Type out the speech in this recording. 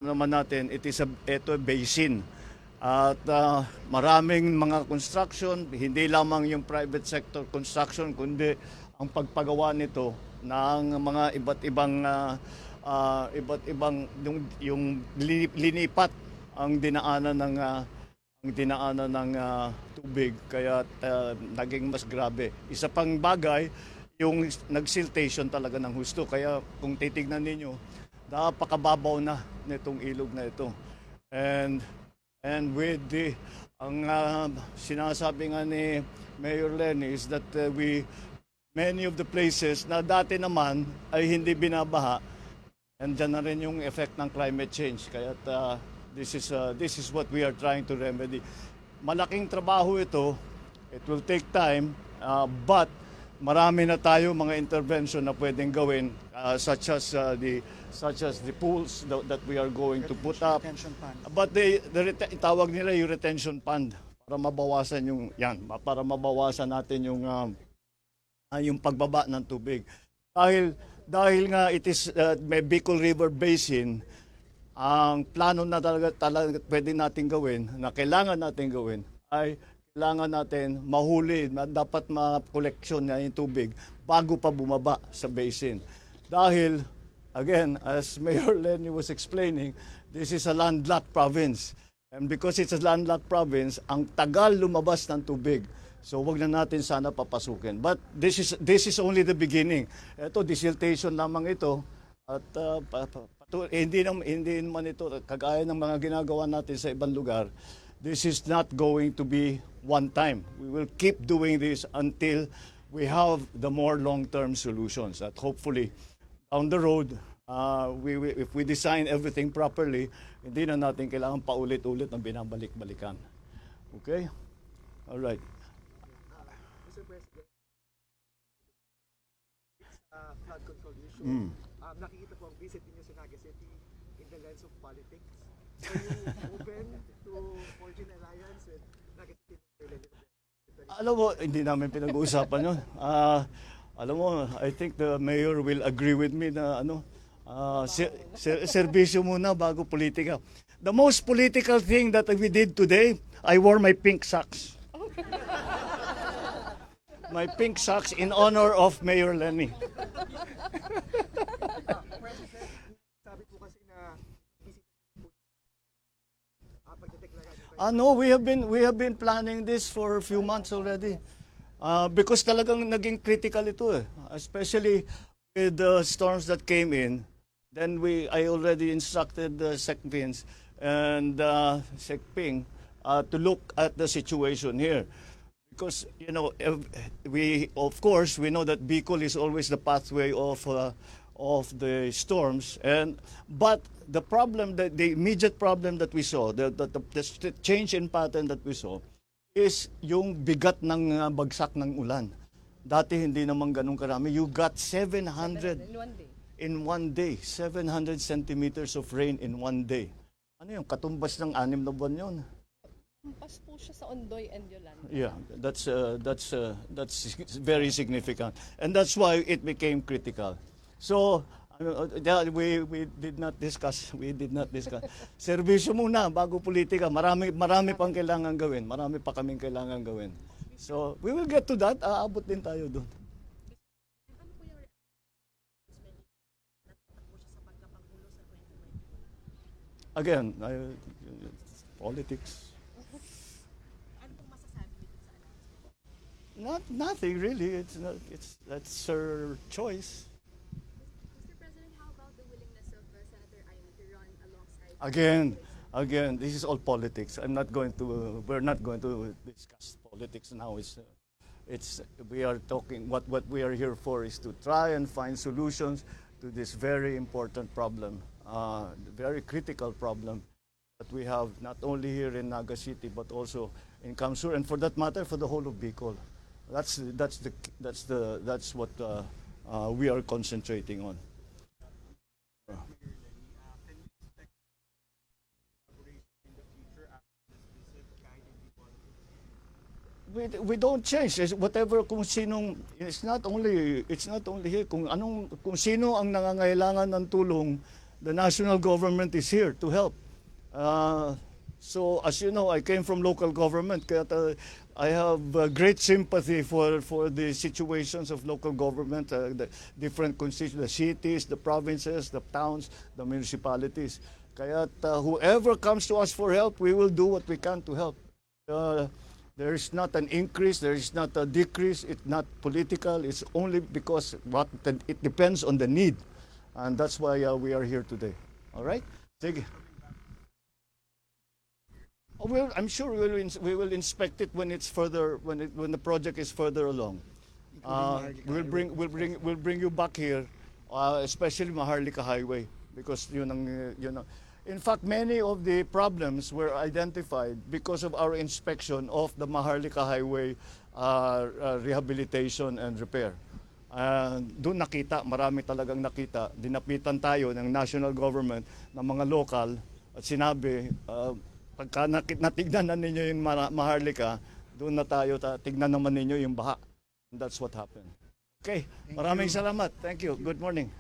naman natin, ito basin. At maraming mga construction, hindi lamang yung private sector construction, kundi ang pagpagawa nito ng mga iba't ibang yung linipat ang dinaanan ng tubig, kaya naging mas grabe. Isa pang bagay, yung nagsiltation talaga ng husto. Kaya kung titignan ninyo, napakababaw na nitong ilog na ito. And with ang sinasabi nga ni Mayor Lenny is that many of the places na dati naman ay hindi binabaha, and dyan na rin yung effect ng climate change. Kaya this is what we are trying to remedy. Malaking trabaho ito. It will take time, but marami na tayo mga intervention na pwedeng gawin, such as the pools that we are going to put up. But tawag nila yung retention pond para mabawasan para mabawasan natin yung pagbaba ng tubig. Dahil nga it is may Bicol River Basin, ang plano na talaga pwede natin gawin, na kailangan natin gawin, ay kailangan natin mahuli, dapat ma-collection na yung tubig bago pa bumaba sa basin. Dahil, again, as Mayor Lenny was explaining, this is a landlocked province. And because it's a landlocked province, ang tagal lumabas ng tubig. So wag na natin sana papasukin. But this is only the beginning. Ito, desiltation lamang ito. At hindi naman ito, kagaya ng mga ginagawa natin sa ibang lugar, this is not going to be one time. We will keep doing this until we have the more long-term solutions. At hopefully, down the road, if we design everything properly, hindi na natin kailangan paulit-ulit ng binabalik-balikan. Okay? All right. Mr. President, flood control issue. Nakikita po ang visit niyo sa Naga City in the lens of politics. Are you open to forging alliance with Naga City? Alam mo, hindi namin pinag-uusapan yun. Alam mo, I think the mayor will agree with me na serbisyo muna bago politika. The most political thing that we did today, I wore my pink socks. My pink socks in honor of Mayor Lenny. Sabi po kasi na No, we have been planning this for a few months already. Because talagang naging critical ito eh. Especially with the storms that came in. Then I already instructed the SecVins and SecPing to look at the situation here. Because, of course, we know that Bicol is always the pathway of the storms, but the problem, the immediate problem that we saw, the change in pattern that we saw, is yung bigat ng bagsak ng ulan. Dati hindi naman ganun karami. You got 700 in one day, 700 centimeters of rain in one day. Ano yung katumbas ng 6 na buwan yun? Hampas po siya sa Ondoy and Yolanda. Yeah, that's very significant, and that's why it became critical. So we did not discuss. Serbisyo muna bago politika. Marami pang kailangan gawin. Marami pa kaming kailangan gawin. So we will get to that. Aabot din tayo doon. Again, politics. Nothing really. That's her choice. Mr. President, how about the willingness of Senator Amy to run alongside? Again, this is all politics. We're not going to discuss politics now. We are talking. What we are here for is to try and find solutions to this very important problem, very critical problem that we have not only here in Naga City but also in Kamsur, and for that matter, for the whole of Bicol. That's what we are concentrating on. We don't change. Whatever, kung sinong, it's not only here, kung sino ang nangangailangan ng tulong the national government is here to help. So as you know, I came from local government, kaya I have great sympathy for the situations of local government, the different constituencies, the cities, the provinces, the towns, the municipalities. Kaya whoever comes to us for help, we will do what we can to help. There is not an increase, there is not a decrease, it's not political, it's only because it depends on the need. And that's why we are here today. All right? Sige. Oh, well, I'm sure we will inspect it when it's further when the project is further along. We'll bring you back here, especially Maharlika Highway, because yun ang. In fact, many of the problems were identified because of our inspection of the Maharlika Highway rehabilitation and repair. Doon nakita, marami talagang nakita. Dinapitan tayo ng national government, ng mga local, at sinabi, pagka natignan na ninyo yung Maharlika, doon na tayo, tignan naman ninyo yung baha. And that's what happened. Okay, maraming salamat. Thank you. Good morning.